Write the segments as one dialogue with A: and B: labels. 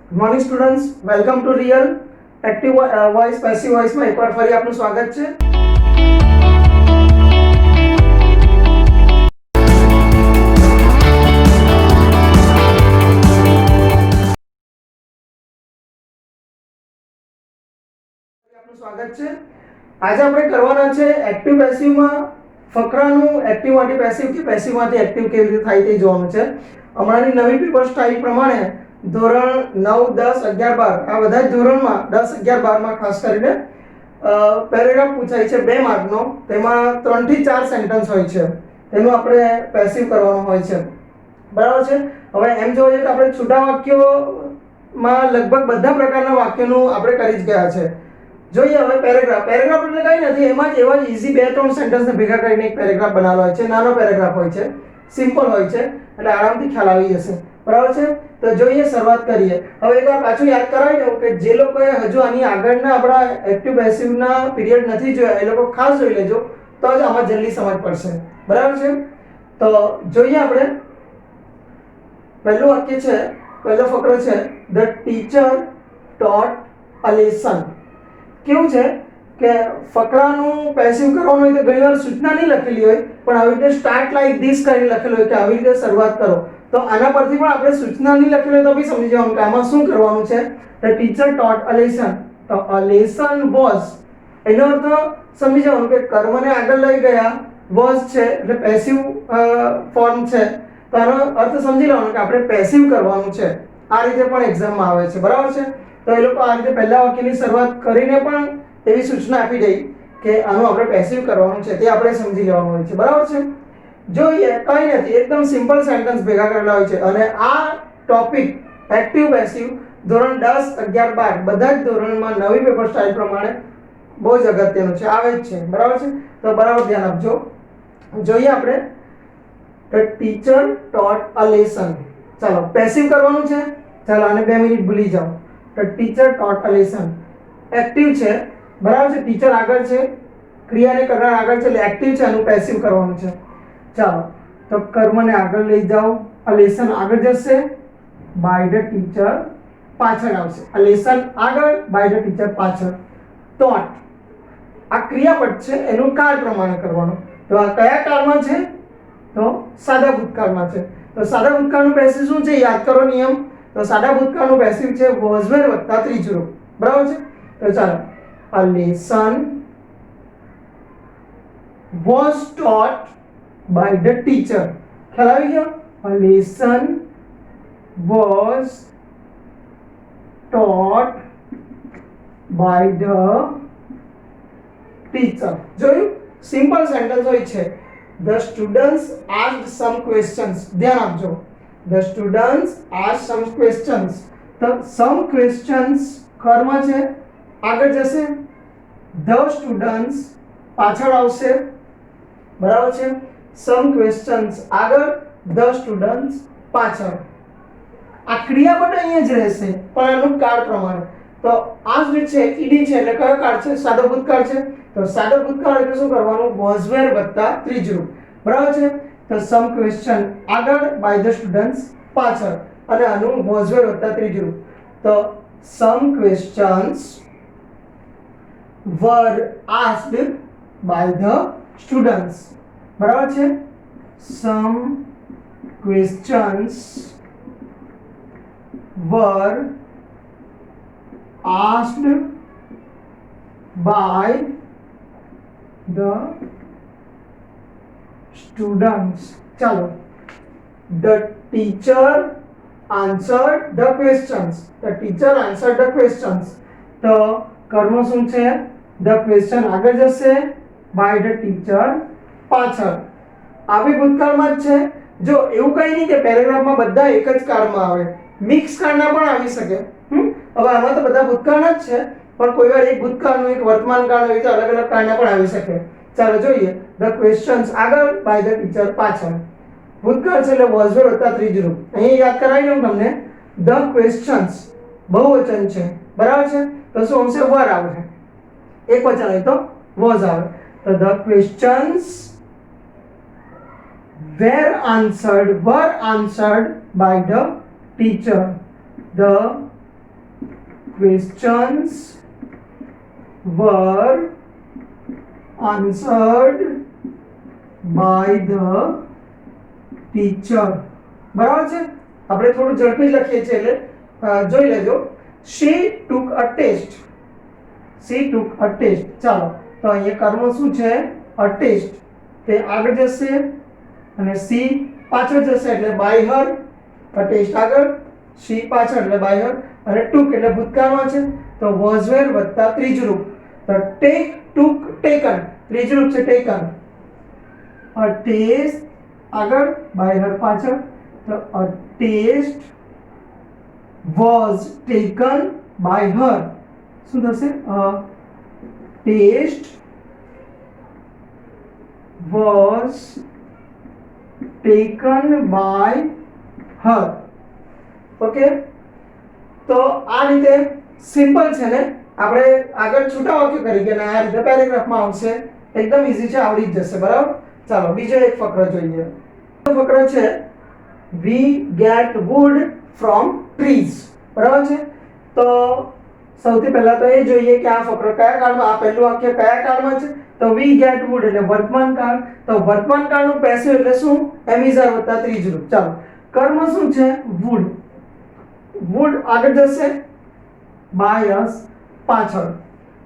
A: Good morning students, welcome to real active voice passive વોઇસમાં એકવાર ફરી આપનું સ્વાગત છે. આજે આપણે કરવાના છે એક્ટિવ પેસિવમાં ફકરાનું એક્ટિવમાંથી પેસિવ કે પેસિવમાંથી એક્ટિવ કેવી રીતે થાય તે જોવાનું છે. હમણાંની નવી પેપર સ્ટાઇલ પ્રમાણે ધોરણ 9, 10, 11, 12 આ બધા જ ધોરણમાં 10, 11, 12 માં ખાસ કરીને પેરેગ્રાફ પૂછાય છે 2 માર્કનો. તેમાં 3 થી 4 સેન્ટેન્સ હોય છે, તેનું આપણે પેસિવ કરવાનું હોય છે, બરાબર છે. હવે એમ જોવા જઈએ તો આપણે છૂટા વાક્યોમાં લગભગ બધા પ્રકારના વાક્યોનું આપણે કરી જ ગયા છે. જોઈએ હવે પેરેગ્રાફ એટલે કંઈ નથી, એમાં જ એવા ઈઝી 2-3 સેન્ટેન્સને ભેગા કરીને એક પેરેગ્રાફ બનાવેલો હોય છે. નાનો પેરેગ્રાફ હોય છે, સિમ્પલ હોય છે, એટલે આરામથી ખ્યાલ આવી જશે, બરાબર છે. તો જોઈએ, શરૂઆત કરીએ. હવે એકવાર પાછું યાદ કરાવી દઉં કે જે લોકોએ હજુ આની આગળના આપણા એક્ટિવ પેસિવના પીરિયડ નથી જોયા એ લોકો ખાસ જોઈ લેજો, તો જ આમાં જલ્દી સમજ પડશે, બરાબર છે. તો જોઈએ આપણે પહેલું વાક્ય છે, પહેલો ફકરો છે, the teacher taught a lesson. કેવું છે કે ફકરાનું પેસિવ કરવાનું હોય તો ઘણીવાર સૂચના નહીં લખેલી હોય, પણ આવી રીતે સ્ટાર્ટ લાઈક ધીસ કરીને લખેલું હોય કે આવી રીતે શરૂઆત કરો. તો આના પરથી પણ આપણે સૂચના નહીં લખેલી હોય તો બી સમજી જવાનું કે આમાં શું કરવાનું છે. The teacher taught a lesson. તો અ લેસન વોઝ, એનો અર્થ સમજી જવાનું કે કર્મને આગળ લઈ ગયા, વોઝ છે એટલે પેસિવ ફોર્મ છે, તો આનો અર્થ સમજી લેવાનો કે આપણે પેસિવ કરવાનું છે. આ રીતે પણ એક્ઝામમાં આવે છે, બરાબર છે. તો એ લોકો આ રીતે પહેલા વાક્યની શરૂઆત કરીને પણ એવી સૂચના આપી દઈ કે આનું આપણે પેસિવ કરવાનું છે, તે આપણે સમજી લેવાનું હોય છે, બરાબર છે. જોઈએ, કંઈ નથી, એકદમ સિમ્પલ સેન્ટેન્સ ભેગા કરેલા હોય છે. અને આ ટોપિક એક્ટિવ પેસિવ ધોરણ 10, 11, 12 બધા જ ધોરણમાં નવી પેપર સ્ટાઇલ પ્રમાણે બહુ જ અગત્યનું છે, આવે જ છે, બરાબર છે. તો બરાબર ધ્યાન આપજો. જોઈએ આપણે the teacher taught a lesson. ચાલો પેસિવ કરવાનું છે. ચાલો આને 2 મિનિટ ભૂલી જાઓ. The teacher taught a lesson active છે, બરાબર છે. ટીચર આગળ છે, ક્રિયાને કરનાર આગળ છે, એટલે એક્ટિવ છે, આનું પેસિવ કરવાનું છે. ચાલો તો કર્મને આગળ લઈ જાઓ, આ લેસન આગળ જશે, બાય ધ ટીચર પાછળ આવશે. આ લેસન આગળ, બાય ધ ટીચર પાછળ. ટોટ આ ક્રિયાપદ છે, એનું કાળ પ્રમાણે કરવાનું. તો આ કયા કાળમાં છે? તો સાદા ભૂતકાળમાં છે. તો સાદા ભૂતકાળનું પેસિવ શું છે? યાદ કરો નિયમ. તો સાદા ભૂતકાળનું પેસિવ છે વોઝ વેર વત્તા ત્રીજું રૂપ, બરાબર છે. તો ચાલો, a lesson was taught by the teacher. ખ્યાલ આવી ગયો? a lesson was taught by the teacher. જોયું? સિમ્પલ સેન્ટેન્સ હોય છે. The students asked some questions. ધ્યાન આપજો. The students asked some questions. તો some questions કર્મ છે, આગળ જશે, the students પાછળ આવશે, બરાબર છે. some questions આગળ, the students પાછળ. આ ક્રિયાપદ અહીંયા જ રહેશે, પણ આનું કાળ પ્રમાણે. તો આ જે છે ઈડી છે એટલે કયો કાળ છે? સાદો ભૂતકાળ છે. તો સાદો ભૂતકાળ એટલે શું કરવાનું? was were વત્તા ત્રીજું રૂપ, બરાબર છે. તો some question આગળ, by the students પાછળ, અને આનું was were વત્તા ત્રીજું રૂપ. તો some questions were asked by the students, બરાબર છે. some questions were asked by the students. ચાલો, the teacher answered the questions. The teacher answered the questions. તો કર્મ શું છે? the question આગળ જશે, by the teacher પાછળ. આ બી ભૂતકાળમાં જ છે. જો એવું કંઈ નહીં કે પેરેગ્રાફમાં બધા એક જ કાળમાં આવે, મિક્સ કાળના પણ આવી શકે. હવે આમાં તો બધા ભૂતકાળના જ છે, પણ કોઈ વાર એક ભૂતકાળનું એક વર્તમાન કાળનું હોય તો અલગ અલગ કાળના પણ આવી શકે. ચાલો જોઈએ, the questions આગળ, by the teacher પાછળ. ભૂતકાળ છે એટલે was were વત્તા ત્રીજું રૂપ. અહીં યાદ કરાવી દઉં તમને, the questions બહુવચન છે, બરાબર છે. તો શું આવશે? were આવશે. એક વચન હોય તો was આવે. તો the questions were answered by the teacher. The questions were answered by the teacher. બરાબર છે, આપણે થોડું ઝડપી લખીએ છીએ એટલે જોઈ લેજો. she took a test. ચાલો, તો અહીંયા કર્મ શું છે? a test. તે આગળ જશે અને સી પાછળ જશે એટલે બાય હર. a test આગળ, સી પાછળ એટલે બાય હર, અને took એટલે ભૂતકાળમાં છે તો was were વત્તા ત્રીજું રૂપ. તો take, took, taken, ત્રીજું રૂપ છે taken. a test આગળ, by her પાછળ, તો a test was taken by her. શું થશે? a test was taken by her. Okay, તો આ રીતે સિમ્પલ છે ને, આપણે આગળ છૂટા વાક્યો કરી કે આ રીતે પેરેગ્રાફમાં આવશે. એકદમ ઈઝી છે, આવડી જ જશે. બરાબર, ચાલો બીજો એક ફકરો જોઈએ. ફકરો છે we get wood from trees. બરાબર છે, તો સૌથી પહેલા તો એ જોઈએ કે આ ફકરો કયા કાળમાં, આ પહેલું વાક્ય કયા કાળમાં છે? તો we get wood એટલે વર્તમાન કાળ. તો વર્તમાન કાળનું પેસિવ એટલે શું? એમિઝર વત્તા ત્રીજું રૂપ. ચાલો, કર્મ શું છે? wood. wood આગળ જશે, by us પાછળ.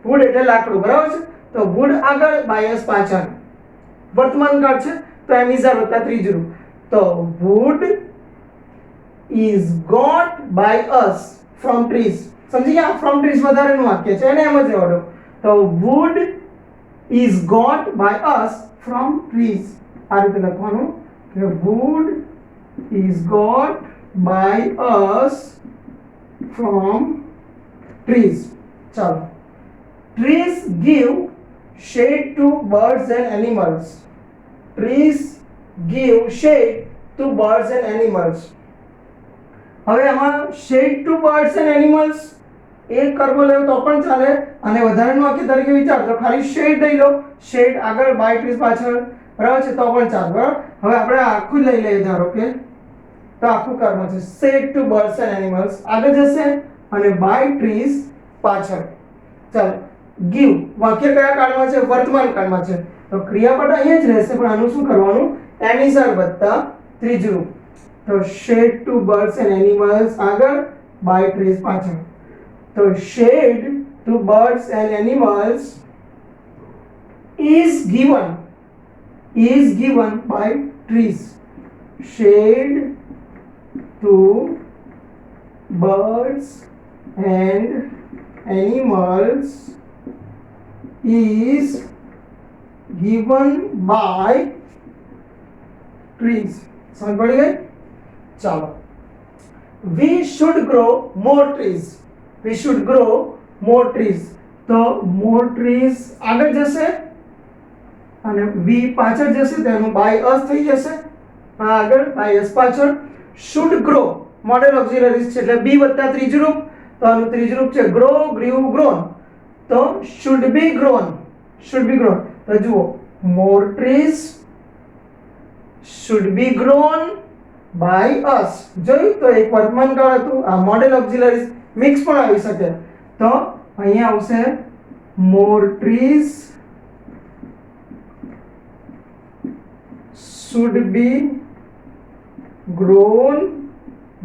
A: wood એટલે લાકડું. બરાબર છે, તો wood આગળ, by us પાછળ. વર્તમાન કાળ છે તો એમિઝર વત્તા ત્રીજું રૂપ. તો wood is got by us from trees. સમજી ગયા? from trees વધારેનું વાક્ય છે એને એમ જ રહેવા દો. તો wood is got by us from trees. આ રીતે લખવાનું કે wood is got by us from trees. ચાલો, trees give shade to birds and animals. trees give shade to birds and animals. હવે આમાં shade to birds and animals એ કર્મ લેવો તો પણ ચાલે, અને વધારાનું વાક્ય તરીકે વિચારો તો ખાલી shade લઈ લો, shade આગળ, by trees પાછળ. બરાબર છે, તો પણ ચાલે. બરાબર, હવે આપણે આખું લઈ લઈએ. ધારો કે તો આખું કર્મ છે shade to birds and animals આગળ જશે અને by trees પાછળ. ચાલો, give વાક્ય કયા કાળમાં છે? વર્તમાન કાળમાં છે, તો ક્રિયાપદ અહીંયા જ રહેશે, પણ આનું શું કરવાનું? એમિઝર વત્તા ત્રીજું રૂપ. તો shade to birds and animals આગળ, by trees પાછળ. તો shade to birds and animals is given by trees. shade to birds and animals is given by trees. समझ पड़ गई? चलो, we should grow more trees. we should grow more trees. तो more trees આગળ જશે અને we પાછળ જશે તો એનું by us થઈ જશે. આગળ, by us પાછળ. should grow મોડેલ ઓક્સિલરીઝ છે એટલે be વત્તા ત્રીજું રૂપ, તો આનું ત્રીજું રૂપ છે grow, grew, grown. તો should be grown. તો જુઓ, more trees should be grown by us. જોયું? તો એક વર્તમાન કાળ હતું, આ મોડેલ ઓક્સિલરીઝ મિક્સ પણ આવી શકે. તો અહીંયા આવશે more trees should be grown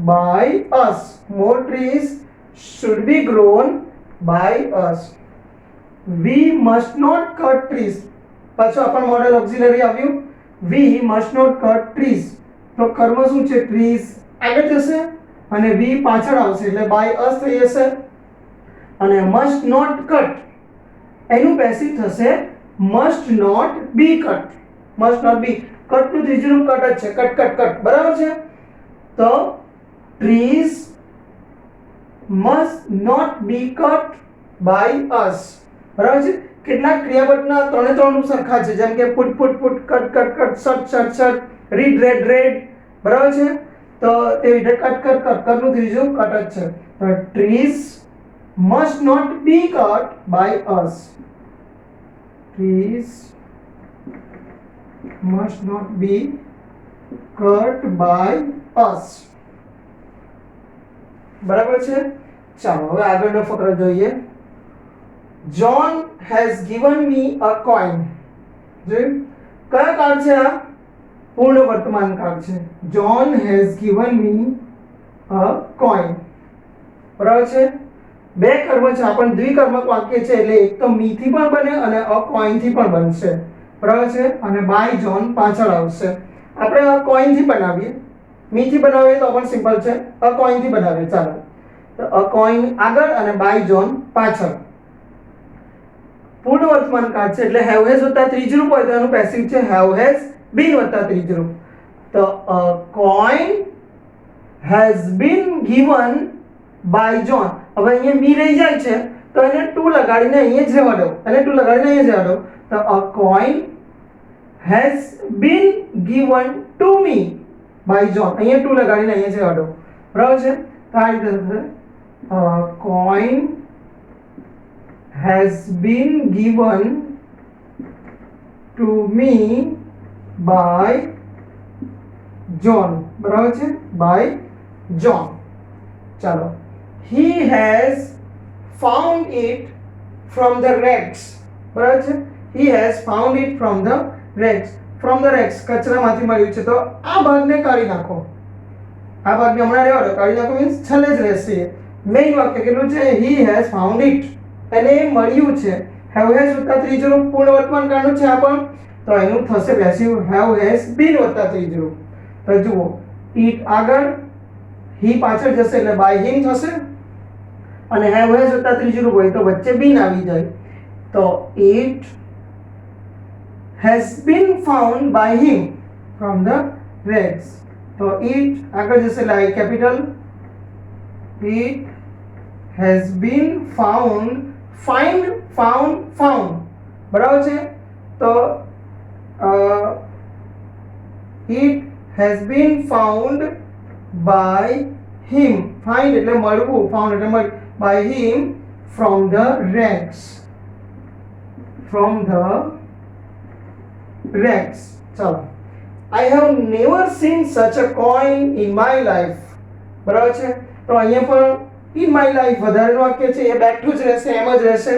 A: by us. more trees should be grown by us. we must not cut trees. પાછો આપણ મોડેલ ઓક્સિલરી આવ્યું, we must not cut trees. તો કર્મ શું છે? trees આગળ જશે અને we પાછળ આવશે એટલે by us થઈ જશે. અને must not cut એનું પેસિવ થશે must not be cut. must not be cut નું ત્રીજું રૂપ કટ જ છે, કટ. બરાબર છે, તો trees must not be cut by us. બરાબર છે, કેટલાક ક્રિયાપદના ત્રણે ત્રણ રૂપ સરખા છે, જેમ કે put, cut, shut, read, read. બરાબર છે, તો તે રીતે કટ નું ત્રીજું કટ જ છે. તો trees must not be cut by us. trees must not be cut by us. બરાબર છે, ચાલો હવે આગળનો ફકરો જોઈએ. John has given me a coin. જોયું કયો કાળ છે આ? પૂર્ણ વર્તમાન કાળ છે. John has given me a coin. બરાબર છે. બે કર્મ છે, આ પણ દ્વિકર્મક વાક્ય છે એટલે એક તો મી થી પણ બને અને અ કોઈન થી પણ બનશે. બરાબર છે. અને બાય જોન પાછળ આવશે. આપણે અ કોઈન થી બનાવીએ, મી થી બનાવીએ તો પણ સિમ્પલ છે. અ કોઈન થી બનાવીએ. ચાલો તો અ કોઈન આગળ અને બાય જોન પાછળ. પૂર્ણ વર્તમાન કાળ છે એટલે હેવ હેઝ વત્તા ત્રીજું રૂપ હોય તો એનું પેસિવ છે હેવ હેઝ બીન વત્તા ત્રીજું રૂપ. તો a coin has been given by John. હવે અહીંયા બી રહી જાય છે તો એને ટુ લગાડીને અહીંયા જ રહેવા દો, અને ટુ લગાડીને અહીંયા જ રહેવા દો. તો a coin has been given to me by John. અહીંયા ટુ લગાડીને અહીંયા જ રહેવા દો. બરાબર છે. તો આ રીતે થશે a coin has been given to me by John. બરાબર છે. by John. ચાલો. He has found it from the wrecks. બરાબર છે. He has found it from the wrecks. from the wrecks કચરામાંથી મળ્યું છે. તો આ ભાગને કાઢી નાખો. આ ભાગને હમણાં રહેવા દો. કાઢી નાખો મીન્સ છેલ્લે જ રહેશે. મેઇન વાક્ય કેટલું છે? he has found it. એને મળ્યું છે. have has વત્તા ત્રીજું રૂપ પૂર્ણ વર્તમાન કાળનું છે આ પણ. તો એનું થશે પેસિવ have has been વત્તા ત્રીજું રૂપ. તો જુઓ it આગળ, he પાછળ જશે એટલે by him થશે. અને have has વત્તા ત્રીજું રૂપ હોય તો વચ્ચે been આવી જાય. તો it has been found by him from the wrecks. તો it આગળ જશે એટલે I capital. it has been found, find, found. બરાબર છે. તો it has been found by him. find એટલે મળવું, found એટલે મળ, by him from the wrecks. from the wrecks. ચાલો. I have never seen such a coin in my life. બરાબર છે. તો અહીંયા પણ in my life વધારેનું વાક્ય છે એ બેઠું જ રહેશે, એમ જ રહેશે.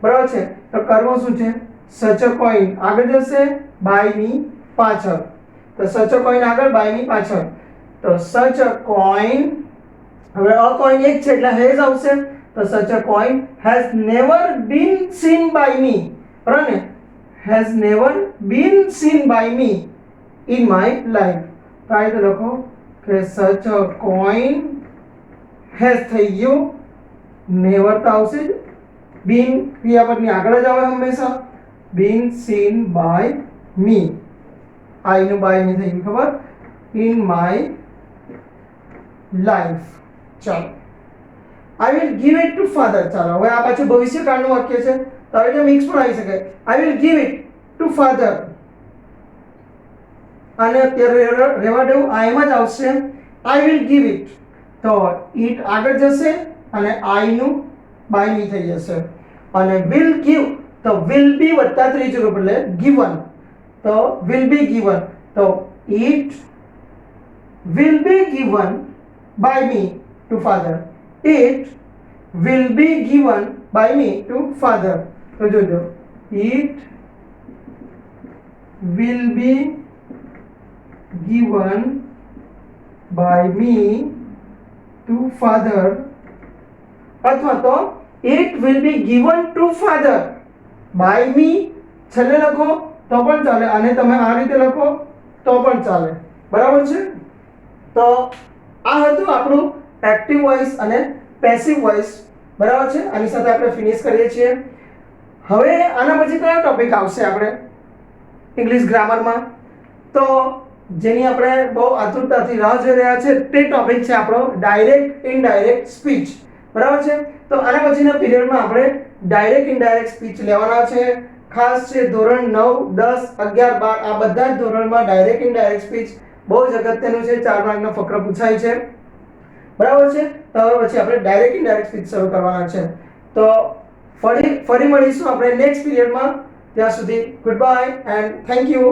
A: બરાબર છે. તો કર્મ શું છે? such a coin આગળ જશે, by me પાછળ. તો such a coin આગળ, by me પાછળ. તો such a coin, હવે a coin એક છે એટલે has આવશે. તો such a coin has never been seen by me. બરાબર ને? has never been seen by me in my life. તો આ રીતે લખો કે such a coin has થઈ ગયું, never તો આવશે જ. been ક્રિયાપદની આગળ જ આવે હંમેશા. been seen by me. I નું by me થઈ ગયું ખબર? in my life. ચાલો. I will give it to father. ચાલો હવે આ પાછું ભવિષ્યકાળનું વાક્ય છે તો આવી રીતે મિક્સ પણ આવી શકે. I will give it to father. અને અત્યારે રહેવા દેવું, આ એમ જ આવશે. I will give it. તો it આગળ જશે અને I નું by me થઈ જશે. અને will give તો will be વત્તા ત્રીજું રૂપ એટલે given. તો will be given. તો it will be given by me to father. it will be given by me to father. તો જોજો it will be given by me to father, અથવા તો it will be given to father by me છેલ્લે લખો તો પણ ચાલે, અને તમે આ રીતે લખો તો પણ ચાલે. બરાબર છે. તો આ હતું આપણું એક્ટિવ વોઇસ અને પેસિવ વોઇસ. બરાબર છે. આની સાથે આપણે ફિનિશ કરીએ છીએ. હવે આના પછી કયો ટોપિક આવશે આપણે ઇંગ્લિશ ગ્રામરમાં? તો જેની આપણે બહુ આતુરતાથી રાહ જોઈ રહ્યા છે તે ટોપિક છે આપણો ડાયરેક્ટ ઇનડાયરેક્ટ સ્પીચ. બરાબર છે. તો આના પછીના પીરિયડમાં આપણે ડાયરેક્ટ ઇનડાયરેક્ટ સ્પીચ લેવાના છે. ખાસ છે ધોરણ 9, 10, 11, 12 આ બધા જ ધોરણમાં ડાયરેક્ટ ઇનડાયરેક્ટ સ્પીચ બહુ જ અગત્યનું છે. 4 માર્કનો ફકરો પૂછાય છે. બરાબર છે. તો હવે પછી આપણે ડાયરેક્ટ ઇનડાયરેક્ટ સ્પીચ શરૂ કરવાના છે. તો ફરી મળીશું આપણે નેક્સ્ટ પીરિયડમાં. ત્યાં સુધી good bye and thank you.